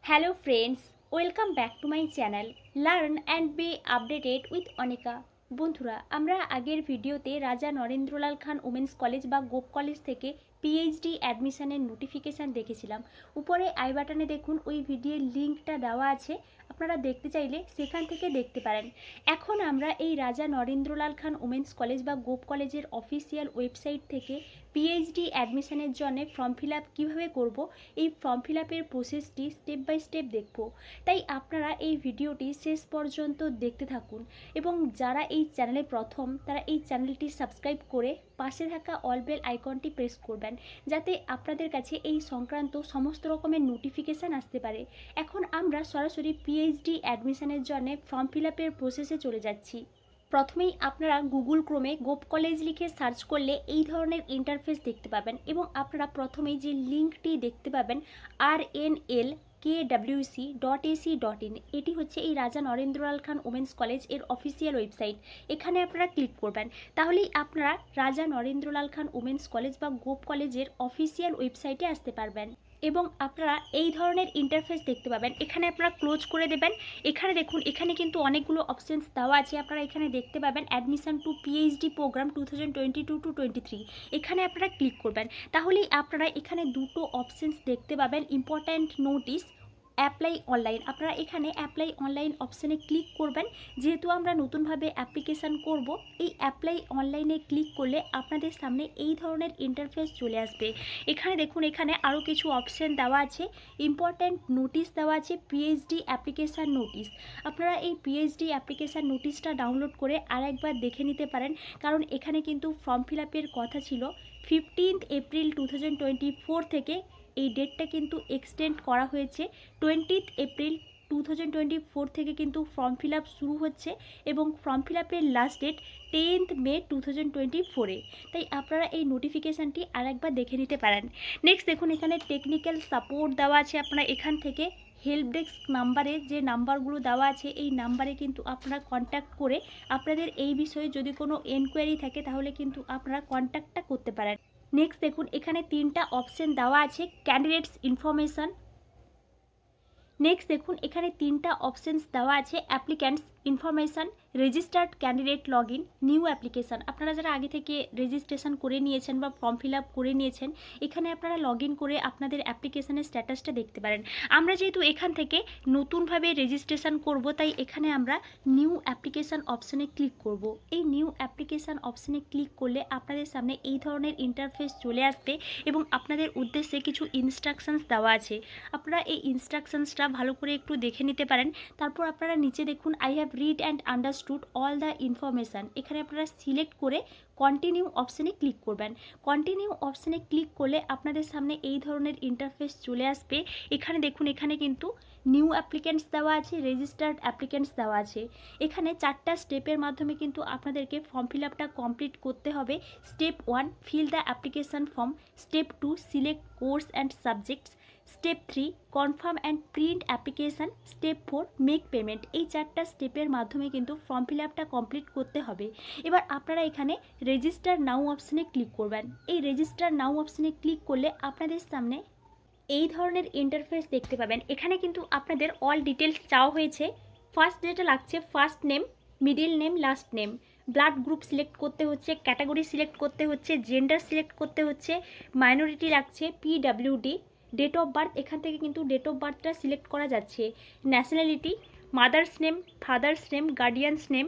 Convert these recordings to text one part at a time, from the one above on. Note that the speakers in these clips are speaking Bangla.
Hello friends, welcome back to my channel Learn and be updated with Anika। বন্ধুরা আমরা আগের ভিডিওতে রাজা নরেন্দ্রলাল খান ওমেন্স কলেজ বা গোপ কলেজ থেকে পিএইচডি অ্যাডমিশনের নোটিফিকেশান দেখেছিলাম। উপরে আই বাটনে দেখুন ওই ভিডিওর লিঙ্কটা দেওয়া আছে, আপনারা দেখতে চাইলে সেখান থেকে দেখতে পারেন। এখন আমরা এই রাজা নরেন্দ্রলাল খান ওমেন্স কলেজ বা গোপ কলেজের অফিসিয়াল ওয়েবসাইট থেকে পিএইচডি অ্যাডমিশনের জন্য ফর্ম ফিল আপ কীভাবে করব, এই ফর্ম ফিল আপের প্রসেসটি স্টেপ বাই স্টেপ দেখব। তাই আপনারা এই ভিডিওটি শেষ পর্যন্ত দেখতে থাকুন এবং যারা এই চ্যানেলে প্রথম তারা এই চ্যানেলটি সাবস্ক্রাইব করে পাশে থাকা অল বেল আইকনটি প্রেস করবেন, যাতে আপনাদের কাছে এই সংক্রান্ত সমস্ত রকমের নোটিফিকেশান আসতে পারে। এখন আমরা সরাসরি পিএইচডি অ্যাডমিশনের জন্য ফর্ম ফিল আপের প্রসেসে চলে যাচ্ছি। প্রথমেই আপনারা গুগল ক্রোমে গোপ কলেজ লিখে সার্চ করলে এই ধরনের ইন্টারফেস দেখতে পাবেন এবং আপনারা প্রথমেই যে লিঙ্কটি দেখতে পাবেন rnlkwc.ac.in, এটি হচ্ছে এই রাজা নরেন্দ্রলাল খান ওমেন্স কলেজ এর অফিসিয়াল ওয়েবসাইট। এখানে আপনারা ক্লিক করবেন, তাহলেই আপনারা রাজা নরেন্দ্রলাল খান ওমেন্স কলেজ বা গোপ কলেজের অফিসিয়াল ওয়েবসাইটে আসতে পারবেন এবং আপনারা এই ধরনের ইন্টারফেস দেখতে পাবেন। এখানে আপনারা ক্লোজ করে দেবেন। এখানে দেখুন, এখানে কিন্তু অনেকগুলো অপশানস দেওয়া আছে, আপনারা এখানে দেখতে পাবেন অ্যাডমিশন টু পিএইচডি প্রোগ্রাম 2022-23। এখানে আপনারা ক্লিক করবেন, তাহলেই আপনারা এখানে দুটো অপশানস দেখতে পাবেন, ইম্পর্ট্যান্ট নোটিস, অ্যাপ্লাই অনলাইন। আপনারা এখানে অ্যাপ্লাই অনলাইন অপশানে ক্লিক করবেন। যেহেতু আমরা নতুনভাবে অ্যাপ্লিকেশান করব, এই অ্যাপ্লাই অনলাইনে ক্লিক করলে আপনাদের সামনে এই ধরনের ইন্টারফেস চলে আসবে। এখানে দেখুন, এখানে আরও কিছু অপশান দেওয়া আছে, ইম্পর্ট্যান্ট নোটিস দেওয়া আছে, পিএইচডি অ্যাপ্লিকেশান নোটিস। আপনারা এই পিএইচডি অ্যাপ্লিকেশান নোটিসটা ডাউনলোড করে আরেকবার দেখে নিতে পারেন, কারণ এখানে কিন্তু ফর্ম ফিল আপের কথা ছিল 15 এপ্রিল 2024 থেকে। এই ডেটটা কিন্তু এক্সটেন্ড করা হয়েছে 20 এপ্রিল 2024 থেকে কিন্তু ফর্ম ফিল আপ শুরু হচ্ছে এবং ফর্ম ফিল আপের লাস্ট ডেট 10 মে 2024-এ। তাই আপনারা এই নোটিফিকেশানটি আরেকবার দেখে নিতে পারেন। নেক্সট দেখুন, এখানে টেকনিক্যাল সাপোর্ট দেওয়া আছে। আপনারা এখান থেকে হেল্প ডেস্ক নাম্বারে যে নাম্বারগুলো দেওয়া আছে, এই নাম্বারে কিন্তু আপনারা কন্ট্যাক্ট করে আপনাদের এই বিষয়ে যদি কোনো এনকোয়ারি থাকে তাহলে কিন্তু আপনারা কন্ট্যাক্টটা করতে পারেন। নেক্সট দেখুন, এখানে তিনটা অপশান দেওয়া আছে, ক্যান্ডিডেটস ইনফরমেশান। নেক্সট দেখুন, এখানে তিনটা অপশানস দেওয়া আছে, applicants information, registered candidate log in, new application. আপনারা যারা আগে থেকে রেজিস্ট্রেশন করে নিয়েছেন বা ফর্ম ফিল আপ করে নিয়েছেন, এখানে আপনারা লগ ইন করে আপনাদের অ্যাপ্লিকেশানের স্ট্যাটাসটা দেখতে পারেন। আমরা যেহেতু এখান থেকে নতুনভাবে রেজিস্ট্রেশন করব, তাই এখানে আমরা নিউ অ্যাপ্লিকেশান অপশানে ক্লিক করব। এই নিউ অ্যাপ্লিকেশান অপশানে ক্লিক করলে আপনাদের সামনে এই ধরনের ইন্টারফেস চলে আসবে এবং আপনাদের উদ্দেশ্যে কিছু ইনস্ট্রাকশনস দেওয়া আছে। আপনারা এই ইনস্ট্রাকশনসটা ভালো করে একটু দেখে নিতে পারেন। তারপর আপনারা নিচে দেখুন, I have read and understood all the information. এখানে আপনারা সিলেক্ট করে কন্টিনিউ অপশানে ক্লিক করবেন। কন্টিনিউ অপশানে ক্লিক করলে আপনাদের সামনে এই ধরনের ইন্টারফেস চলে আসবে। এখানে দেখুন, এখানে কিন্তু নিউ অ্যাপ্লিক্যান্টস দেওয়া আছে, রেজিস্টার্ড অ্যাপ্লিক্যান্টস দেওয়া আছে। এখানে 4টা স্টেপের মাধ্যমে কিন্তু আপনাদেরকে ফর্ম ফিল আপটা কমপ্লিট করতে হবে। Step 1, fill the application form. Step 2, select course and subjects. Step 3, confirm and print application. Step 4, make payment. এই 4টা স্টেপের মাধ্যমে কিন্তু ফর্ম ফিল আপটা কমপ্লিট করতে হবে। এবার আপনারা এখানে রেজিস্টার নাও অপশানে ক্লিক করবেন। এই রেজিস্টার নাও অপশানে ক্লিক করলে আপনাদের সামনে এই ধরনের ইন্টারফেস দেখতে পাবেন। এখানে কিন্তু আপনাদের অল ডিটেলস চাওয়া হয়েছে। ফার্স্ট যেটা লাগছে, first name, middle name, last name. Blood group select করতে হচ্ছে, ক্যাটাগরি সিলেক্ট করতে হচ্ছে, জেন্ডার সিলেক্ট করতে হচ্ছে, মাইনরিটি লাগছে, পিডাব্লিউডি। ডেট অফ বার্থ, এখান থেকে কিন্তু ডেট অফ বার্থটা সিলেক্ট করা যাচ্ছে। Nationality, mother's name, father's name, guardian's name,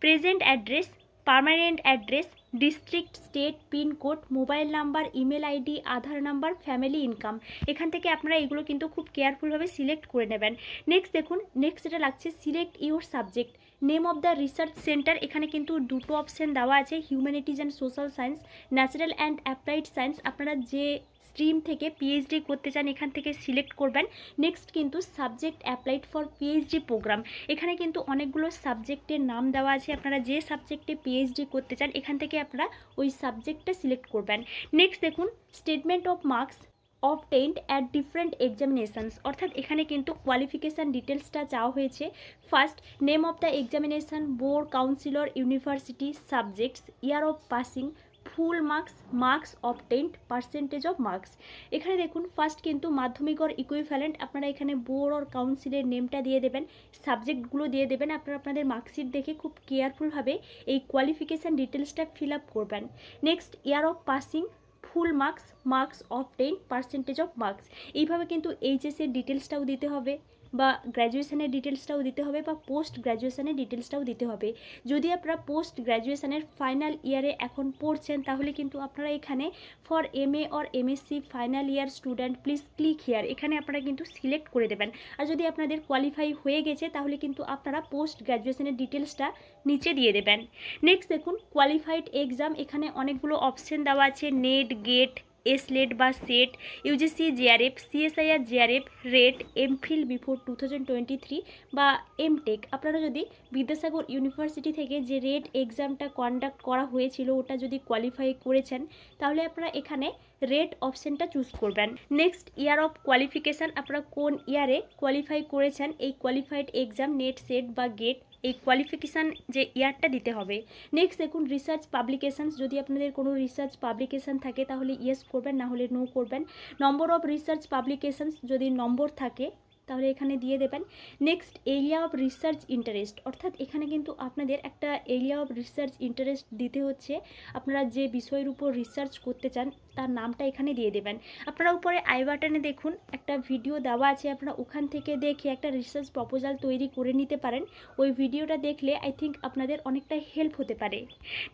present address, permanent address, district, state, pincode, mobile number, email ID, Aadhaar number, family income. এখান থেকে আপনারা এগুলো কিন্তু খুব কেয়ারফুলভাবে সিলেক্ট করে নেবেন। নেক্সট দেখুন, নেক্সট যেটা লাগছে, select your subject. Name of the research centre, এখানে কিন্তু দুটো অপশান দেওয়া আছে, humanities and social science, natural and applied science. আপনারা যে স্ট্রিম থেকে পিএইচডি করতে চান এখান থেকে সিলেক্ট করবেন। নেক্সট কিন্তু subject applied for PhD programme. এখানে কিন্তু অনেকগুলো সাবজেক্টের নাম দেওয়া আছে, আপনারা যে সাবজেক্টে পিএইচডি করতে চান এখান থেকে আপনারা ওই সাবজেক্টটা সিলেক্ট করবেন। নেক্সট দেখুন, statement of marks obtained at different examinations, অর্থাৎ এখানে কিন্তু কোয়ালিফিকেশান ডিটেলসটা চাওয়া হয়েছে। First, name of the examination, board, councillor, university, subjects, year of passing, full marks, marks obtained, percentage of marks. এখানে দেখুন ফার্স্ট কিন্তু মাধ্যমিক অর ইকুইভ্যালেন্ট, আপনারা এখানে বোর্ড অর কাউন্সিলের নেমটা দিয়ে দেবেন, সাবজেক্টগুলো দিয়ে দেবেন। আপনারা আপনাদের মার্কশিট দেখে খুব কেয়ারফুলভাবে এই কোয়ালিফিকেশান ডিটেলসটা ফিল আপ করবেন। Next year of passing, full marks, marks obtained, percentage of marks. এইভাবে কিন্তু এইচএসের ডিটেলসটাও দিতে হবে, বা গ্র্যাজুয়েশনের ডিটেলসটাও দিতে হবে, বা পোস্ট গ্র্যাজুয়েশনের ডিটেলসটাও দিতে হবে। যদি আপনারা পোস্ট গ্র্যাজুয়েশনের ফাইনাল ইয়ারে এখন পড়ছেন, তাহলে কিন্তু আপনারা এখানে for MA or MSc final year student please click here, এখানে আপনারা কিন্তু সিলেক্ট করে দেবেন। আর যদি আপনাদের কোয়ালিফাই হয়ে গেছে, তাহলে কিন্তু আপনারা পোস্ট গ্র্যাজুয়েশনের ডিটেলসটা নিচে দিয়ে দেবেন। নেক্সট দেখুন কোয়ালিফাইড এক্সাম, এখানে অনেকগুলো অপশন দেওয়া আছে, নেট, গেট, এসলেট বা set, UGC JRF, CSIR JRF, rate, MPhil before 2023 বা এমটেক। আপনারা যদি বিদ্যাসাগর ইউনিভার্সিটি থেকে যে রেট এক্সামটা কন্ডাক্ট করা হয়েছিল ওটা যদি কোয়ালিফাই করেছেন, তাহলে আপনারা এখানে রেট অপশানটা চুজ করবেন। নেক্সট ইয়ার অফ কোয়ালিফিকেশান, আপনারা কোন ইয়ারে কোয়ালিফাই করেছেন এই কোয়ালিফাইড এক্সাম, নেট, সেট বা গেট, এই কোয়ালিফিকেশান যে ইয়ারটা দিতে হবে। নেক্সট দেখুন রিসার্চ পাবলিকেশানস, যদি আপনাদের কোনো রিসার্চ পাবলিকেশান থাকে তাহলে ইয়েস করবেন, না হলে নো করবেন। নম্বর অফ রিসার্চ পাবলিকেশানস, যদি নম্বর থাকে তাহলে এখানে দিয়ে দেবেন। Next area of research interest, অর্থাৎ এখানে কিন্তু আপনাদের একটা এরিয়া অফ রিসার্চ ইন্টারেস্ট দিতে হচ্ছে, আপনারা যে বিষয়ের উপর রিসার্চ করতে চান তার নামটা এখানে দিয়ে দেবেন। আপনারা উপরে আই বাটনে দেখুন একটা ভিডিও দেওয়া আছে, আপনারা ওখান থেকে দেখে একটা রিসার্চ প্রপোজাল তৈরি করে নিতে পারেন। ওই ভিডিওটা দেখলে আই থিঙ্ক আপনাদের অনেকটা হেল্প হতে পারে।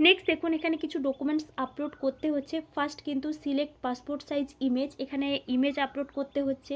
নেক্সট দেখুন এখানে কিছু ডকুমেন্টস আপলোড করতে হচ্ছে। ফার্স্ট কিন্তু সিলেক্ট পাসপোর্ট সাইজ ইমেজ, এখানে ইমেজ আপলোড করতে হচ্ছে।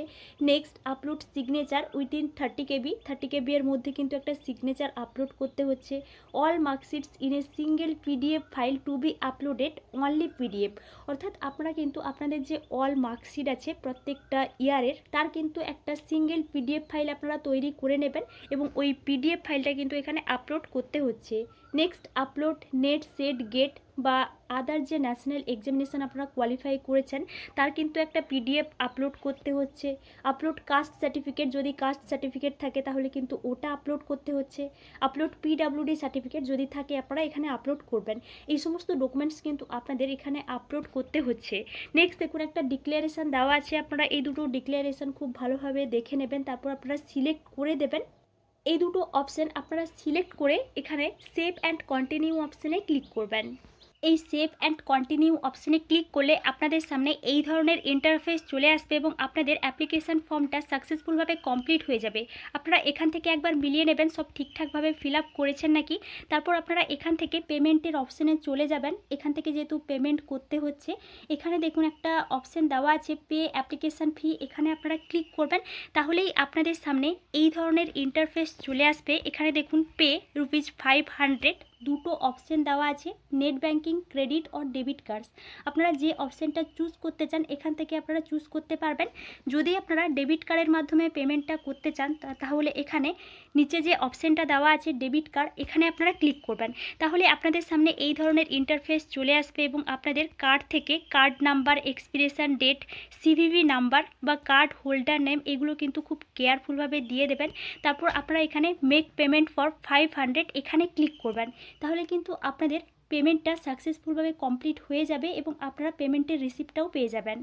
Next upload signature within 30 KB, 30 KB এর মধ্যে কিন্তু একটা সিগনেচার আপলোড করতে হচ্ছে। All marksheets in a single PDF file to be uploaded only PDF, অর্থাৎ আপনারা কিন্তু আপনাদের যে অল মার্কশিট আছে প্রত্যেকটা ইয়ারের, তার কিন্তু একটা সিঙ্গেল পিডিএফ ফাইল আপনারা তৈরি করে নেবেন এবং ওই পিডিএফ ফাইলটা কিন্তু এখানে আপলোড করতে হচ্ছে। Next upload NET, SET, GATE বা আদার যে ন্যাশনাল এক্সামিনেশান আপনারা কোয়ালিফাই করেছেন তার কিন্তু একটা পিডিএফ আপলোড করতে হচ্ছে। আপলোড কাস্ট সার্টিফিকেট, যদি কাস্ট সার্টিফিকেট থাকে তাহলে কিন্তু ওটা আপলোড করতে হচ্ছে। আপলোড পিডাব্লিউডি সার্টিফিকেট যদি থাকে আপনারা এখানে আপলোড করবেন। এই সমস্ত ডকুমেন্টস কিন্তু আপনাদের এখানে আপলোড করতে হচ্ছে। নেক্সট দেখুন একটা ডিক্লারেশান দেওয়া আছে, আপনারা এই দুটো ডিক্লারেশান খুব ভালোভাবে দেখে নেবেন, তারপর আপনারা সিলেক্ট করে দেবেন। এই দুটো অপশান আপনারা সিলেক্ট করে এখানে সেভ অ্যান্ড কন্টিনিউ অপশানে ক্লিক করবেন। এই সেভ অ্যান্ড কন্টিনিউ অপশানে ক্লিক করলে আপনাদের সামনে এই ধরনের ইন্টারফেস চলে আসবে এবং আপনাদের অ্যাপ্লিকেশান ফর্মটা সাকসেসফুলভাবে কমপ্লিট হয়ে যাবে। আপনারা এখান থেকে একবার মিলিয়ে নেবেন সব ঠিকঠাকভাবে ফিল আপ করেছেন নাকি। তারপর আপনারা এখান থেকে পেমেন্টের অপশানে চলে যাবেন। এখান থেকে যেহেতু পেমেন্ট করতে হচ্ছে, এখানে দেখুন একটা অপশান দেওয়া আছে পে অ্যাপ্লিকেশান ফি, এখানে আপনারা ক্লিক করবেন। তাহলেই আপনাদের সামনে এই ধরনের ইন্টারফেস চলে আসবে। এখানে দেখুন পে ₹500, দুটো অপশান দেওয়া আছে, net banking, credit or debit cards. আপনারা যে অপশানটা চুজ করতে চান এখান থেকে আপনারা চুজ করতে পারবেন। যদি আপনারা ডেবিট কার্ডের মাধ্যমে পেমেন্টটা করতে চান তাহলে এখানে নিচে যে অপশানটা দেওয়া আছে ডেবিট কার্ড, এখানে আপনারা ক্লিক করবেন। তাহলে আপনাদের সামনে এই ধরনের ইন্টারফেস চলে আসবে এবং আপনাদের কার্ড থেকে card number, expiration date, CVV number বা কার্ড হোল্ডার নেম এগুলো কিন্তু খুব কেয়ারফুলভাবে দিয়ে দেবেন। তারপর আপনারা এখানে মেক পেমেন্ট ফর 500 এখানে ক্লিক করবেন। তাহলে কিন্তু আপনাদের পেমেন্টটা সাকসেসফুলভাবে কমপ্লিট হয়ে যাবে এবং আপনারা পেমেন্টের রিসিপ্টটাও পেয়ে যাবেন।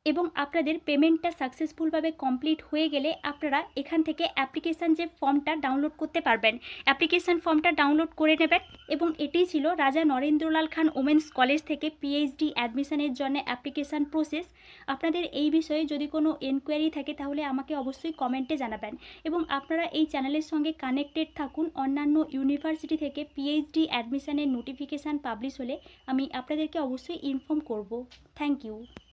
এবং আপনাদের পেমেন্টটা সাকসেসফুলভাবে কমপ্লিট হয়ে গেলে আপনারা এখান থেকে অ্যাপ্লিকেশান যে ফর্মটা ডাউনলোড করতে পারবেন, অ্যাপ্লিকেশান ফর্মটা ডাউনলোড করে নেবেন। এবং এটিই ছিল রাজা নরেন্দ্রলাল খান ওমেন্স কলেজ থেকে পিএইচডি অ্যাডমিশনের জন্য অ্যাপ্লিকেশান প্রসেস। আপনাদের এই বিষয়ে যদি কোনো এনকোয়ারি থাকে তাহলে আমাকে অবশ্যই কমেন্টে জানাবেন এবং আপনারা এই চ্যানেলের সঙ্গে কানেক্টেড থাকুন। অন্যান্য ইউনিভার্সিটি থেকে পিএইচডি অ্যাডমিশনের নোটিফিকেশান পাবলিশ হলে আমি আপনাদেরকে অবশ্যই ইনফর্ম করব। Thank you.